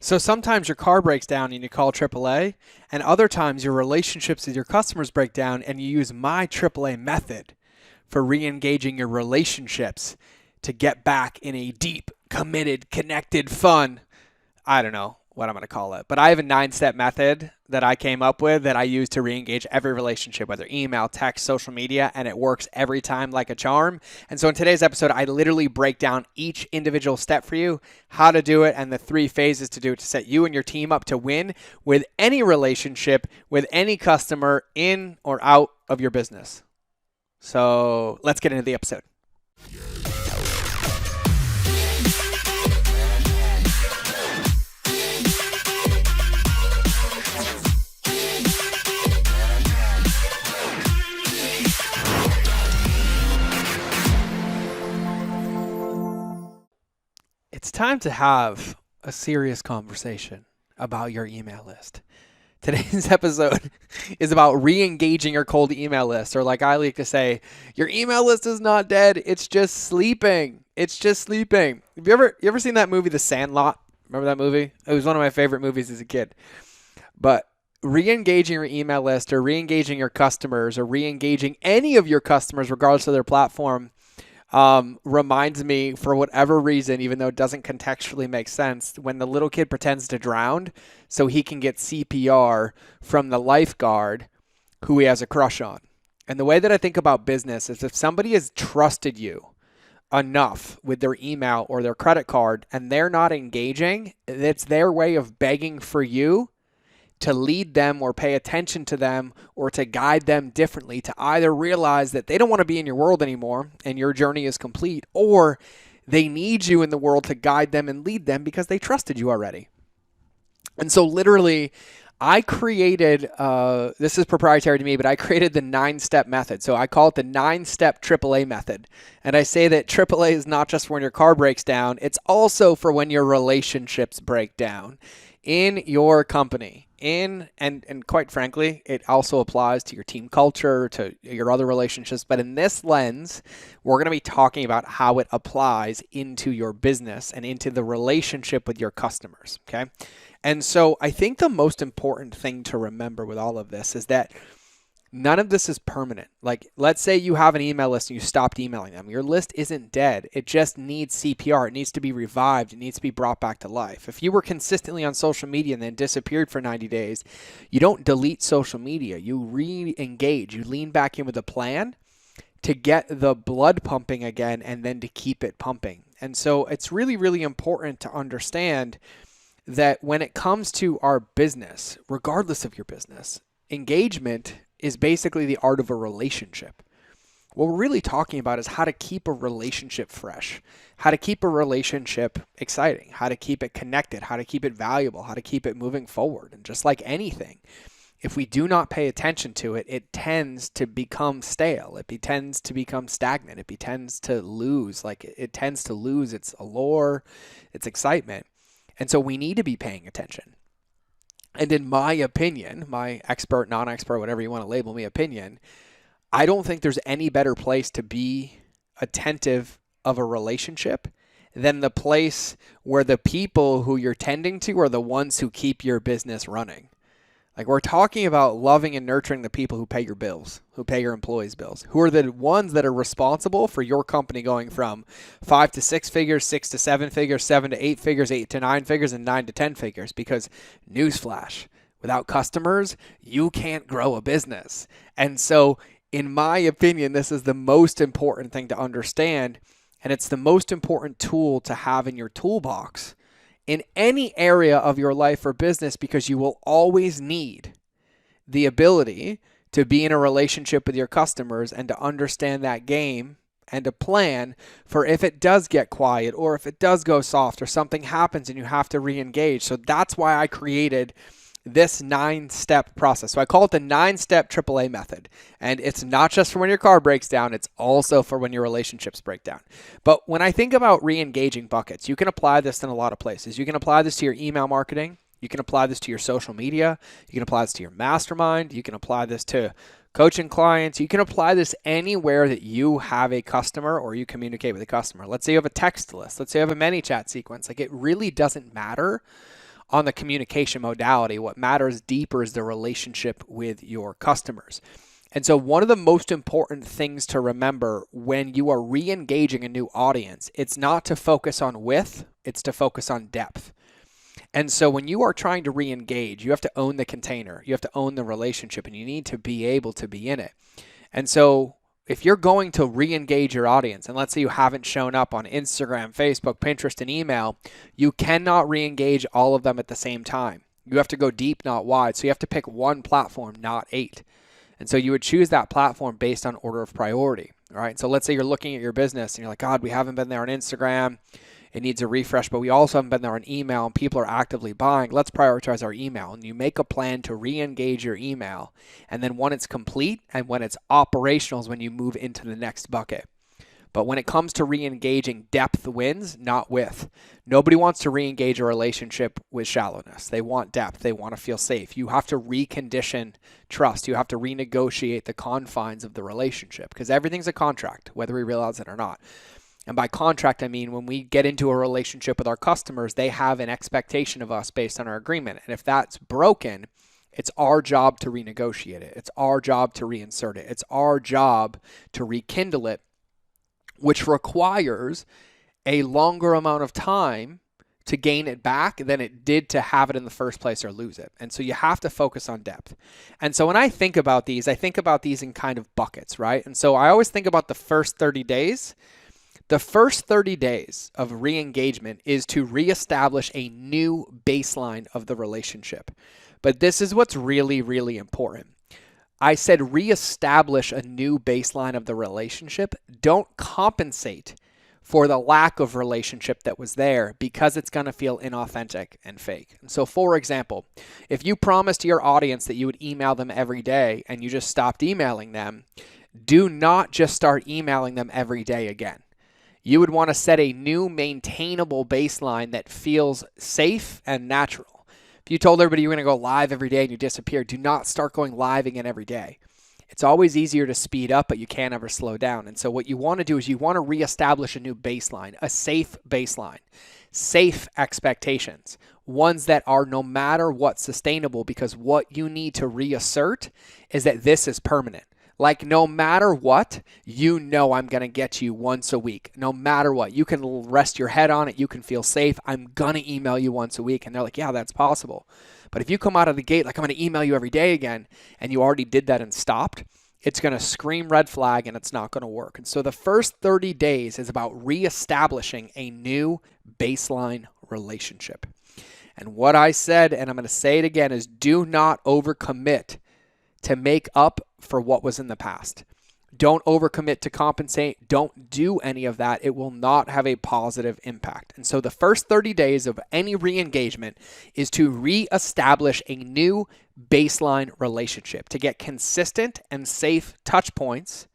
So sometimes your car breaks down and you call AAA, and other times your relationships with your customers break down and you use my AAA method for re-engaging your relationships to get back in a deep, committed, connected, fun, I don't know what I'm going to call it, but I have a 9-step method that I came up with that I use to re-engage every relationship, whether email, text, social media, and it works every time like a charm. And so in today's episode, I literally break down each individual step for you, how to do it, and the 3 phases to do it to set you and your team up to win with any relationship, with any customer in or out of your business. So let's get into the episode. It's time to have a serious conversation about your email list. Today's episode is about re-engaging your cold email list, or like I like to say, your email list is not dead, it's just sleeping. It's just sleeping. Have you ever seen that movie, The Sandlot? Remember that movie? It was one of my favorite movies as a kid. But re-engaging your email list or re-engaging your customers or re-engaging any of your customers, regardless of their platform, reminds me, for whatever reason, even though it doesn't contextually make sense, when the little kid pretends to drown so he can get CPR from the lifeguard who he has a crush on. And the way that I think about business is if somebody has trusted you enough with their email or their credit card and they're not engaging, it's their way of begging for you to lead them or pay attention to them or to guide them differently, to either realize that they don't want to be in your world anymore and your journey is complete, or they need you in the world to guide them and lead them because they trusted you already. And so literally, I created, this is proprietary to me, but I created the 9-step method. So I call it the 9-step AAA method. And I say that AAA is not just for when your car breaks down, it's also for when your relationships break down in your company. And quite frankly, it also applies to your team culture, to your other relationships. But in this lens, we're going to be talking about how it applies into your business and into the relationship with your customers. Okay. And so I think the most important thing to remember with all of this is that none of this is permanent. Like, let's say you have an email list and you stopped emailing them. Your list isn't dead. It just needs CPR. It needs to be revived. It needs to be brought back to life. If you were consistently on social media and then disappeared for 90 days, you don't delete social media. You re-engage. You lean back in with a plan to get the blood pumping again and then to keep it pumping. And so it's really, really important to understand that when it comes to our business, regardless of your business, engagement is basically the art of a relationship. What we're really talking about is how to keep a relationship fresh, how to keep a relationship exciting, how to keep it connected, how to keep it valuable, how to keep it moving forward. And just like anything, if we do not pay attention to it, it tends to become stale. It tends to become stagnant. It tends to lose, it tends to lose its allure, its excitement. And so we need to be paying attention. And in my opinion, my expert, non-expert, whatever you want to label me opinion, I don't think there's any better place to be attentive of a relationship than the place where the people who you're tending to are the ones who keep your business running. Like, we're talking about loving and nurturing the people who pay your bills, who pay your employees' bills, who are the ones that are responsible for your company going from 5 to 6 figures, 6 to 7 figures, 7 to 8 figures, 8 to 9 figures, and 9 to 10 figures. Because newsflash, without customers, you can't grow a business. And so, in my opinion, this is the most important thing to understand, and it's the most important tool to have in your toolbox in any area of your life or business, because you will always need the ability to be in a relationship with your customers and to understand that game and to plan for if it does get quiet or if it does go soft or something happens and you have to re-engage. So that's why I created this 9-step process. So I call it the 9-step AAA method. And it's not just for when your car breaks down, it's also for when your relationships break down. But when I think about re-engaging buckets, you can apply this in a lot of places. You can apply this to your email marketing. You can apply this to your social media. You can apply this to your mastermind. You can apply this to coaching clients. You can apply this anywhere that you have a customer or you communicate with a customer. Let's say you have a text list. Let's say you have a ManyChat sequence. Like, it really doesn't matter on the communication modality. What matters deeper is the relationship with your customers. And so one of the most important things to remember when you are re-engaging a new audience, it's not to focus on width, it's to focus on depth. And so when you are trying to re-engage, you have to own the container, you have to own the relationship, and you need to be able to be in it. And so if you're going to re-engage your audience, and let's say you haven't shown up on Instagram, Facebook, Pinterest, and email, you cannot re-engage all of them at the same time. You have to go deep, not wide. So you have to pick one platform, not 8. And so you would choose that platform based on order of priority. All right. So let's say you're looking at your business and you're like, God, we haven't been there on Instagram. It needs a refresh, but we also haven't been there on email and people are actively buying. Let's prioritize our email. And you make a plan to re-engage your email. And then when it's complete and when it's operational is when you move into the next bucket. But when it comes to re-engaging, depth wins, not width. Nobody wants to re-engage a relationship with shallowness. They want depth. They want to feel safe. You have to recondition trust. You have to renegotiate the confines of the relationship because everything's a contract, whether we realize it or not. And by contract, I mean when we get into a relationship with our customers, they have an expectation of us based on our agreement. And if that's broken, it's our job to renegotiate it. It's our job to reinsert it. It's our job to rekindle it, which requires a longer amount of time to gain it back than it did to have it in the first place or lose it. And so you have to focus on depth. And so when I think about these, I think about these in kind of buckets, right? And so I always think about the first 30 days. The first 30 days of re-engagement is to reestablish a new baseline of the relationship. But this is what's really, really important. I said reestablish a new baseline of the relationship. Don't compensate for the lack of relationship that was there because it's going to feel inauthentic and fake. And so, for example, if you promised your audience that you would email them every day and you just stopped emailing them, do not just start emailing them every day again. You would want to set a new maintainable baseline that feels safe and natural. If you told everybody you were going to go live every day and you disappeared, do not start going live again every day. It's always easier to speed up, but you can't ever slow down. And so what you want to do is you want to reestablish a new baseline, a safe baseline, safe expectations, ones that are no matter what sustainable, because what you need to reassert is that this is permanent. Like no matter what, you know I'm going to get you once a week. No matter what, you can rest your head on it. You can feel safe. I'm going to email you once a week. And they're like, yeah, that's possible. But if you come out of the gate like I'm going to email you every day again, and you already did that and stopped, it's going to scream red flag and it's not going to work. And so the first 30 days is about reestablishing a new baseline relationship. And what I said, and I'm going to say it again, is do not overcommit to make up for what was in the past. Don't overcommit to compensate. Don't do any of that. It will not have a positive impact. And so the first 30 days of any re-engagement is to reestablish a new baseline relationship, to get consistent and safe touch points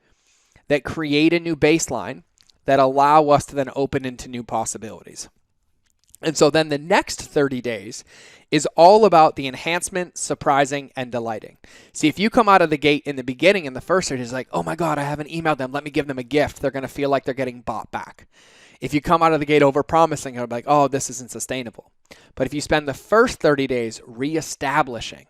that create a new baseline that allow us to then open into new possibilities. And so then the next 30 days is all about the enhancement, surprising, and delighting. See, if you come out of the gate in the beginning, in the first 30 days, like, oh my God, I haven't emailed them. Let me give them a gift. They're going to feel like they're getting bought back. If you come out of the gate over-promising, you'll be like, oh, this isn't sustainable. But if you spend the first 30 days reestablishing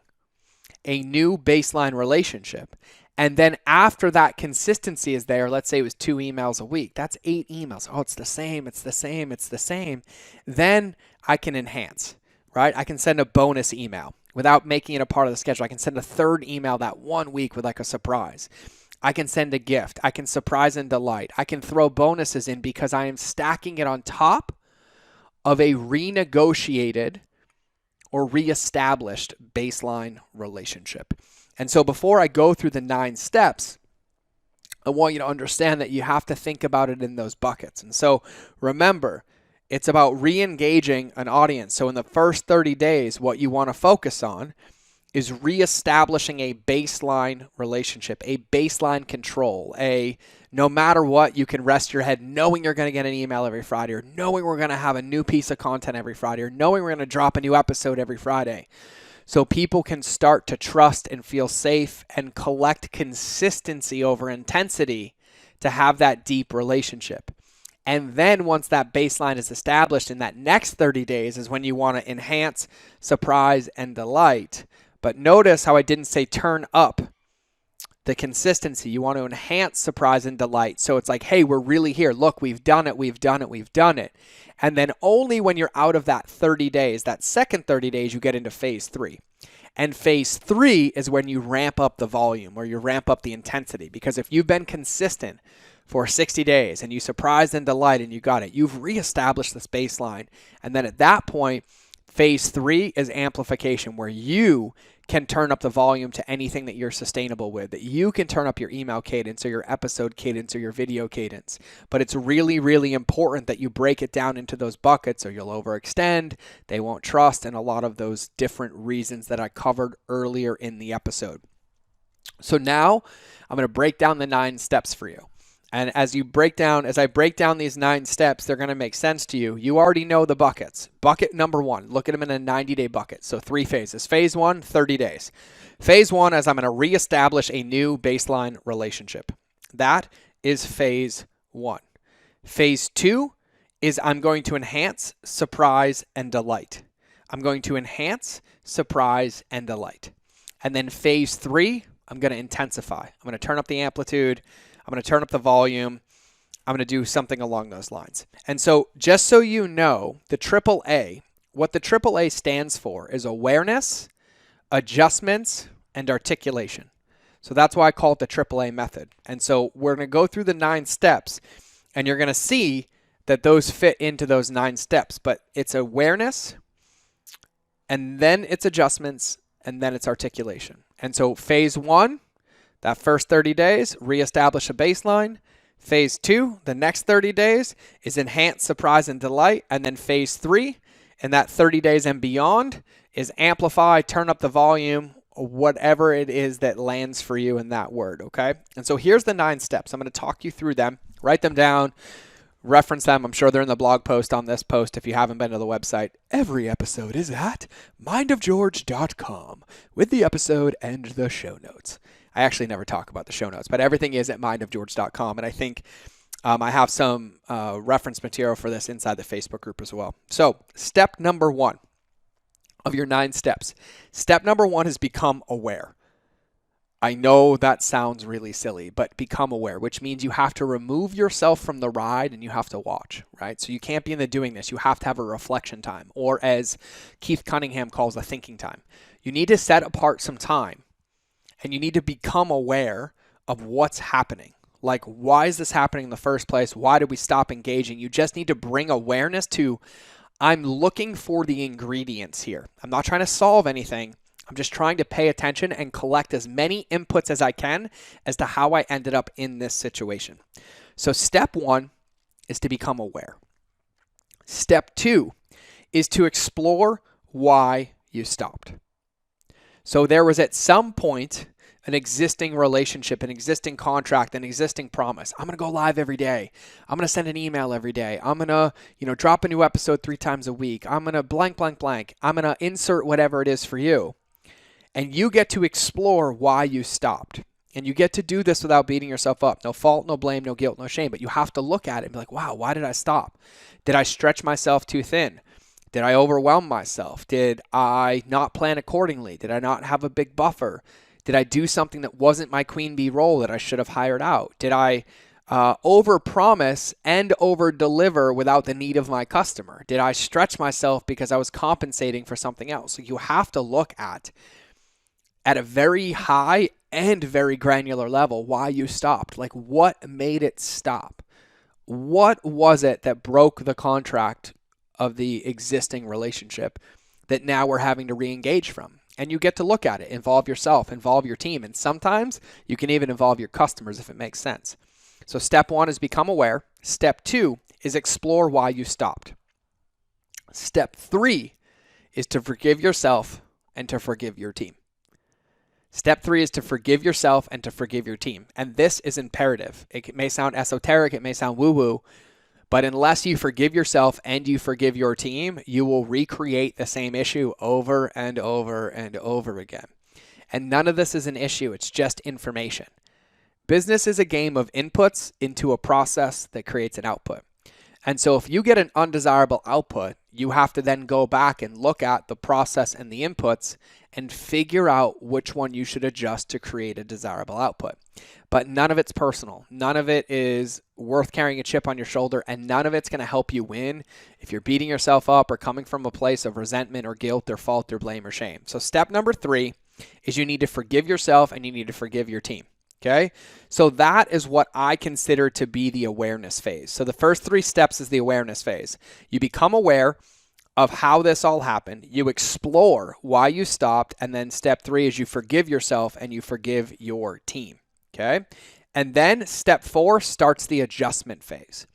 a new baseline relationship, and then after that consistency is there, let's say it was 2 emails a week, that's 8 emails. Oh, it's the same, it's the same, it's the same. Then I can enhance, right? I can send a bonus email without making it a part of the schedule. I can send a third email that 1 week with like a surprise. I can send a gift. I can surprise and delight. I can throw bonuses in because I am stacking it on top of a renegotiated or reestablished baseline relationship. And so before I go through the 9 steps, I want you to understand that you have to think about it in those buckets. And so remember, it's about re-engaging an audience. So in the first 30 days, what you want to focus on is reestablishing a baseline relationship, a baseline control, no matter what, you can rest your head knowing you're going to get an email every Friday, or knowing we're going to have a new piece of content every Friday, or knowing we're going to drop a new episode every Friday. So people can start to trust and feel safe and collect consistency over intensity to have that deep relationship. And then once that baseline is established in that next 30 days is when you want to enhance, surprise, and delight. But notice how I didn't say turn up the consistency. You want to enhance, surprise, and delight. So it's like, hey, we're really here. Look, we've done it, we've done it, we've done it. And then only when you're out of that 30 days, that second 30 days, you get into phase 3. And phase 3 is when you ramp up the volume or you ramp up the intensity. Because if you've been consistent for 60 days and you surprise and delight and you got it, you've reestablished this baseline. And then at that point, phase 3 is amplification, where you can turn up the volume to anything that you're sustainable with, that you can turn up your email cadence or your episode cadence or your video cadence. But it's really, really important that you break it down into those buckets or you'll overextend, they won't trust, and a lot of those different reasons that I covered earlier in the episode. So now I'm going to break down the 9 steps for you. And as I break down these 9 steps, they're going to make sense to you. You already know the buckets. Bucket number 1, look at them in a 90-day bucket. So 3 phases. Phase 1, 30 days. Phase 1 is I'm going to reestablish a new baseline relationship. That is phase 1. Phase 2 is I'm going to enhance, surprise, and delight. I'm going to enhance, surprise, and delight. And then phase 3, I'm going to intensify. I'm going to turn up the amplitude. I'm going to turn up the volume. I'm going to do something along those lines. And so just so you know, the AAA, what the AAA stands for is awareness, adjustments, and articulation. So that's why I call it the AAA method. And so we're going to go through the 9 steps, and you're going to see that those fit into those 9 steps. But it's awareness, and then it's adjustments, and then it's articulation. And so phase 1, that first 30 days, reestablish a baseline. Phase 2, the next 30 days, is enhance, surprise, and delight. And then phase 3, in that 30 days and beyond, is amplify, turn up the volume, whatever it is that lands for you in that word, okay? And so here's the 9 steps. I'm going to talk you through them. Write them down. Reference them. I'm sure they're in the blog post on this post if you haven't been to the website. Every episode is at mindofgeorge.com with the episode and the show notes. I actually never talk about the show notes, but everything is at mindofgeorge.com. And I think I have some reference material for this inside the Facebook group as well. So step number 1 of your 9 steps. Step number 1 is become aware. I know that sounds really silly, but become aware, which means you have to remove yourself from the ride and you have to watch, right? So you can't be in the doing this. You have to have a reflection time, or as Keith Cunningham calls a thinking time. You need to set apart some time. And you need to become aware of what's happening. Like, why is this happening in the first place? Why did we stop engaging? You just need to bring awareness to, I'm looking for the ingredients here. I'm not trying to solve anything. I'm just trying to pay attention and collect as many inputs as I can as to how I ended up in this situation. So step 1 is to become aware. Step 2 is to explore why you stopped. So there was at some point an existing relationship, an existing contract, an existing promise. I'm going to go live every day. I'm going to send an email every day. I'm going to, drop a new episode 3 times a week. I'm going to blank, blank, blank. I'm going to insert whatever it is for you. And you get to explore why you stopped. And you get to do this without beating yourself up. No fault, no blame, no guilt, no shame. But you have to look at it and be like, wow, why did I stop? Did I stretch myself too thin? Did I overwhelm myself? Did I not plan accordingly? Did I not have a big buffer? Did I do something that wasn't my queen bee role that I should have hired out? Did I overpromise and overdeliver without the need of my customer? Did I stretch myself because I was compensating for something else? So you have to look at a very high and very granular level why you stopped. Like, what made it stop? What was it that broke the contract of the existing relationship that now we're having to re-engage from? And you get to look at it, involve yourself, involve your team, and sometimes you can even involve your customers if it makes sense. So step 1 is become aware. Step 2 is explore why you stopped. Step 3 is to forgive yourself and to forgive your team. Step 3 is to forgive yourself and to forgive your team. And this is imperative. It may sound esoteric, it may sound woo-woo, but unless you forgive yourself and you forgive your team, you will recreate the same issue over and over and over again. And none of this is an issue. It's just information. Business is a game of inputs into a process that creates an output. And so if you get an undesirable output, you have to then go back and look at the process and the inputs and figure out which one you should adjust to create a desirable output. But none of it's personal. None of it is worth carrying a chip on your shoulder, and none of it's going to help you win if you're beating yourself up or coming from a place of resentment or guilt or fault or blame or shame. So step number 3 is you need to forgive yourself and you need to forgive your team. Okay, so that is what I consider to be the awareness phase. So the first 3 steps is the awareness phase. You become aware of how this all happened. You explore why you stopped. And then step 3 is you forgive yourself and you forgive your team. Okay, and then step 4 starts the adjustment phase.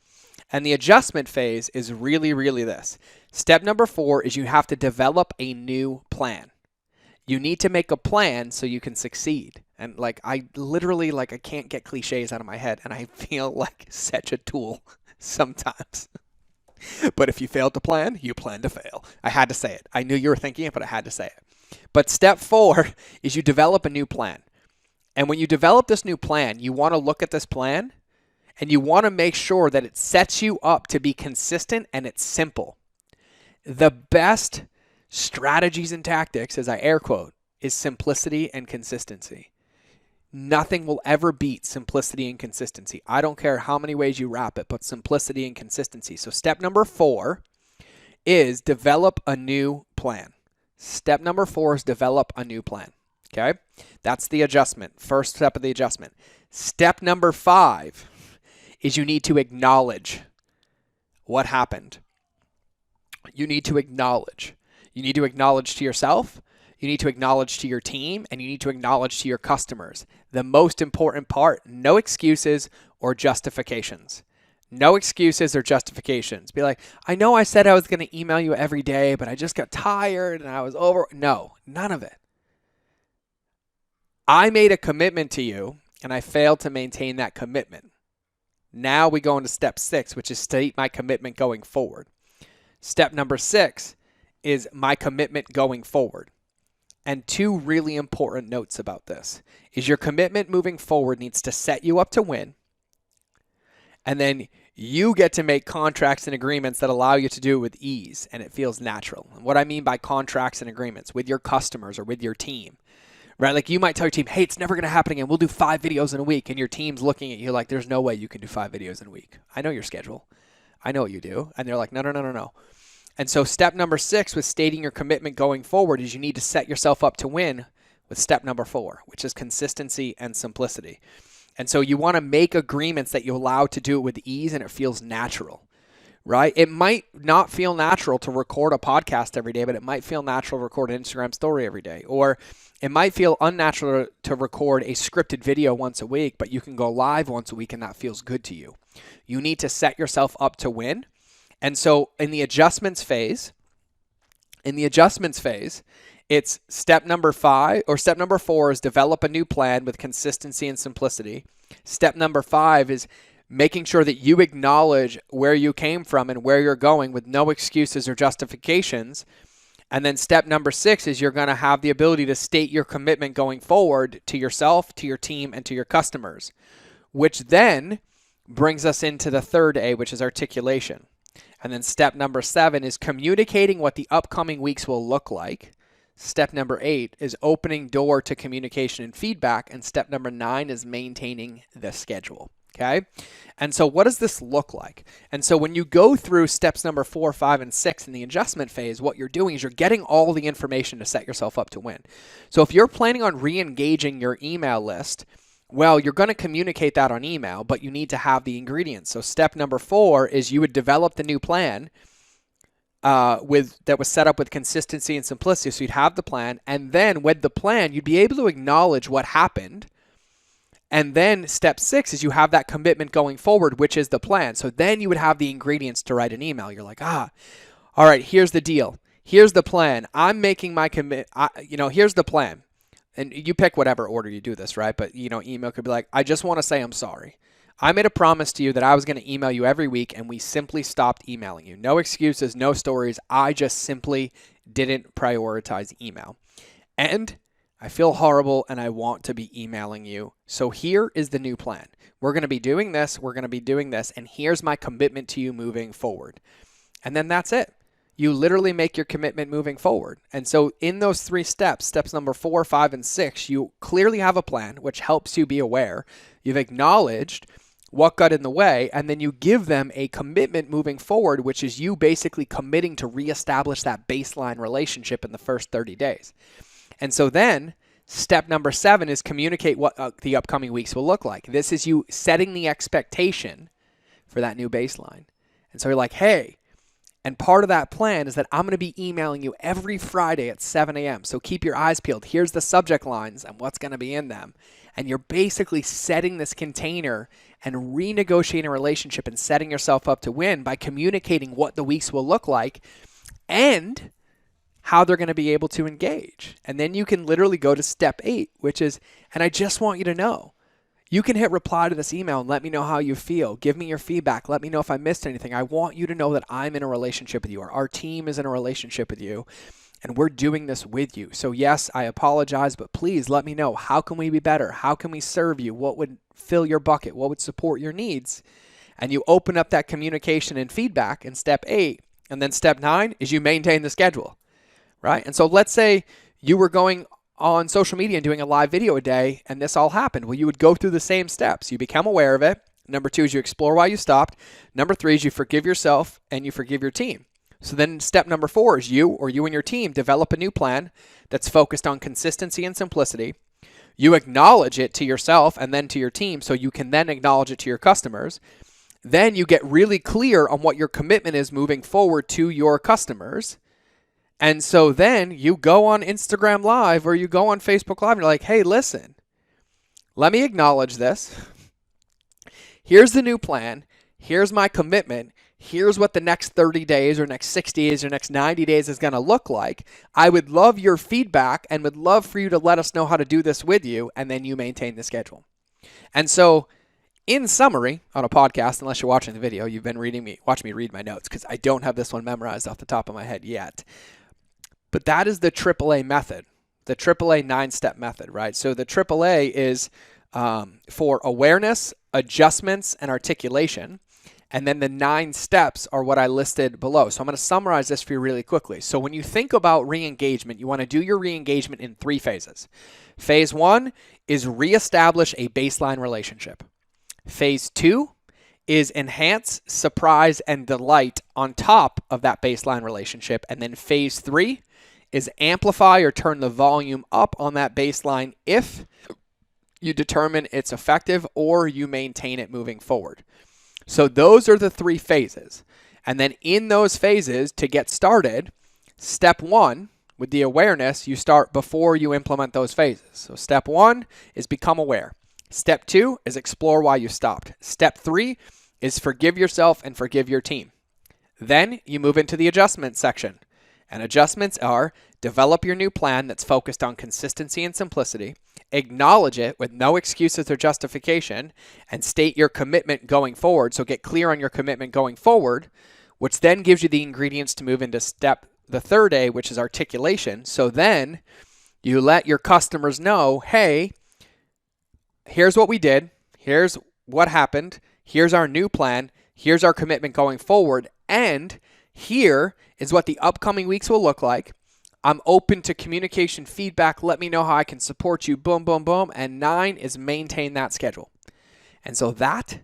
And the adjustment phase is really, really this. Step number 4 is you have to develop a new plan. You need to make a plan so you can succeed. And I can't get cliches out of my head, and I feel like such a tool sometimes. But if you fail to plan, you plan to fail. I had to say it. I knew you were thinking it, but I had to say it. But step 4 is you develop a new plan. And when you develop this new plan, you want to look at this plan and you want to make sure that it sets you up to be consistent and it's simple. The best strategies and tactics, as I air quote, is simplicity and consistency. Nothing will ever beat simplicity and consistency. I don't care how many ways you wrap it, but simplicity and consistency. So step number 4 is develop a new plan. Step number 4 is develop a new plan. Okay? That's the adjustment. First step of the adjustment. Step number 5 is you need to acknowledge what happened. You need to acknowledge. You need to acknowledge to yourself, you need to acknowledge to your team, and you need to acknowledge to your customers. The most important part, no excuses or justifications. No excuses or justifications. Be like, I know I said I was going to email you every day, but I just got tired and I was over. No, none of it. I made a commitment to you and I failed to maintain that commitment. Now we go into step 6, which is state my commitment going forward. Step number 6 is my commitment going forward. And 2 really important notes about this is your commitment moving forward needs to set you up to win. And then you get to make contracts and agreements that allow you to do it with ease and it feels natural. And what I mean by contracts and agreements with your customers or with your team, right? Like you might tell your team, hey, it's never going to happen again. We'll do 5 videos in a week. And your team's looking at you like, there's no way you can do 5 videos in a week. I know your schedule. I know what you do. And they're like, no. And so step number 6 with stating your commitment going forward is you need to set yourself up to win with step number 4, which is consistency and simplicity. And so you want to make agreements that you allow to do it with ease and it feels natural, right? It might not feel natural to record a podcast every day, but it might feel natural to record an Instagram story every day. Or it might feel unnatural to record a scripted video once a week, but you can go live once a week and that feels good to you. You need to set yourself up to win. And so in the adjustments phase, it's step number 4 is develop a new plan with consistency and simplicity. Step number 5 is making sure that you acknowledge where you came from and where you're going with no excuses or justifications. And then step number 6 is you're going to have the ability to state your commitment going forward to yourself, to your team, and to your customers, which then brings us into the third A, which is articulation. And then step number 7 is communicating what the upcoming weeks will look like. Step number 8 is opening door to communication and feedback. And step number 9 is maintaining the schedule. Okay. And so what does this look like? And so when you go through steps number 4, 5, and 6 in the adjustment phase, what you're doing is you're getting all the information to set yourself up to win. So if you're planning on re-engaging your email list, well, you're going to communicate that on email, but you need to have the ingredients. So step number 4 is you would develop the new plan that was set up with consistency and simplicity. So you'd have the plan, and then with the plan, you'd be able to acknowledge what happened. And then step 6 is you have that commitment going forward, which is the plan. So then you would have the ingredients to write an email. You're like, all right, here's the deal. Here's the plan. I'm making my here's the plan. And you pick whatever order you do this, right? But, email could be like, I just want to say I'm sorry. I made a promise to you that I was going to email you every week, and we simply stopped emailing you. No excuses, no stories. I just simply didn't prioritize email. And I feel horrible and I want to be emailing you. So here is the new plan. We're going to be doing this. We're going to be doing this. And here's my commitment to you moving forward. And then that's it. You literally make your commitment moving forward. And so in those 3 steps, steps number 4, 5, and 6, you clearly have a plan, which helps you be aware. You've acknowledged what got in the way, and then you give them a commitment moving forward, which is you basically committing to reestablish that baseline relationship in the first 30 days. And so then step number 7 is communicate what the upcoming weeks will look like. This is you setting the expectation for that new baseline. And so you're like, hey, and part of that plan is that I'm going to be emailing you every Friday at 7 a.m. So keep your eyes peeled. Here's the subject lines and what's going to be in them. And you're basically setting this container and renegotiating a relationship and setting yourself up to win by communicating what the weeks will look like and how they're going to be able to engage. And then you can literally go to step 8, which is, and I just want you to know, you can hit reply to this email and let me know how you feel. Give me your feedback. Let me know if I missed anything. I want you to know that I'm in a relationship with you, or our team is in a relationship with you, and we're doing this with you. So yes, I apologize, but please let me know. How can we be better? How can we serve you? What would fill your bucket? What would support your needs? And you open up that communication and feedback in step 8. And then step 9 is you maintain the schedule, right? And so let's say you were going on social media and doing a live video a day and this all happened. Well, you would go through the same steps. You become aware of it. Number 2 is you explore why you stopped. Number 3 is you forgive yourself and you forgive your team. So then step number 4 is you and your team develop a new plan that's focused on consistency and simplicity. You acknowledge it to yourself and then to your team so you can then acknowledge it to your customers. Then you get really clear on what your commitment is moving forward to your customers. And so then you go on Instagram Live or you go on Facebook Live and you're like, hey, listen, let me acknowledge this. Here's the new plan. Here's my commitment. Here's what the next 30 days or next 60 days or next 90 days is going to look like. I would love your feedback and would love for you to let us know how to do this with you. And then you maintain the schedule. And so in summary, on a podcast, unless you're watching the video, you've been watching me read my notes because I don't have this one memorized off the top of my head yet. But that is the AAA method, the AAA 9-step method, right? So the AAA is for awareness, adjustments, and articulation. And then the 9 steps are what I listed below. So I'm going to summarize this for you really quickly. So when you think about re-engagement, you want to do your re-engagement in 3 phases. Phase 1 is reestablish a baseline relationship. Phase 2 is enhance, surprise, and delight on top of that baseline relationship. And then phase 3 is amplify or turn the volume up on that baseline if you determine it's effective or you maintain it moving forward. So those are the 3 phases. And then in those phases, to get started, step 1, with the awareness, you start before you implement those phases. So step 1 is become aware. Step 2 is explore why you stopped. Step 3 is forgive yourself and forgive your team. Then you move into the adjustment section. And adjustments are develop your new plan that's focused on consistency and simplicity, acknowledge it with no excuses or justification, and state your commitment going forward. So get clear on your commitment going forward, which then gives you the ingredients to move into the third A, which is articulation. So then you let your customers know, hey, here's what we did. Here's what happened. Here's our new plan. Here's our commitment going forward. And here is what the upcoming weeks will look like. I'm open to communication feedback. Let me know how I can support you. Boom, boom, boom. And 9 is maintain that schedule. And so that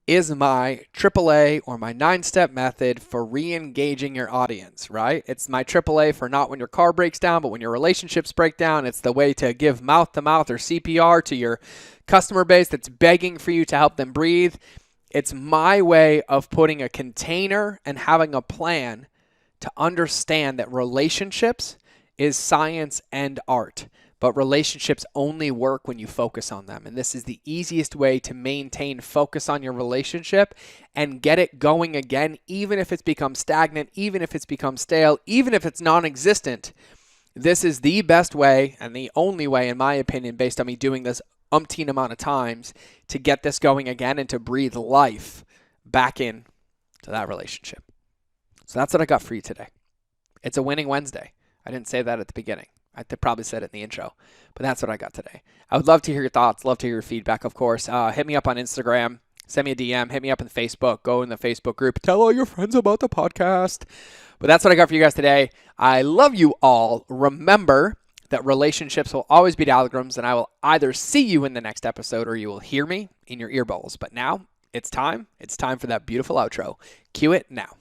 is my AAA or my 9-step method for re-engaging your audience, right? It's my AAA for not when your car breaks down, but when your relationships break down. It's the way to give mouth-to-mouth or CPR to your customer base that's begging for you to help them breathe. It's my way of putting a container and having a plan to understand that relationships is science and art, but relationships only work when you focus on them. And this is the easiest way to maintain focus on your relationship and get it going again, even if it's become stagnant, even if it's become stale, even if it's non-existent. This is the best way and the only way, in my opinion, based on me doing this umpteen amount of times, to get this going again and to breathe life back in to that relationship. So that's what I got for you today. It's a winning Wednesday. I didn't say that at the beginning. probably said it in the intro, but that's what I got today. I would love to hear your thoughts, love to hear your feedback, of course. Hit me up on Instagram, send me a DM, hit me up on Facebook, go in the Facebook group, tell all your friends about the podcast. But that's what I got for you guys today. I love you all. Remember that relationships will always beat algorithms, and I will either see you in the next episode or you will hear me in your ear bowls. But now it's time for that beautiful outro. Cue it now.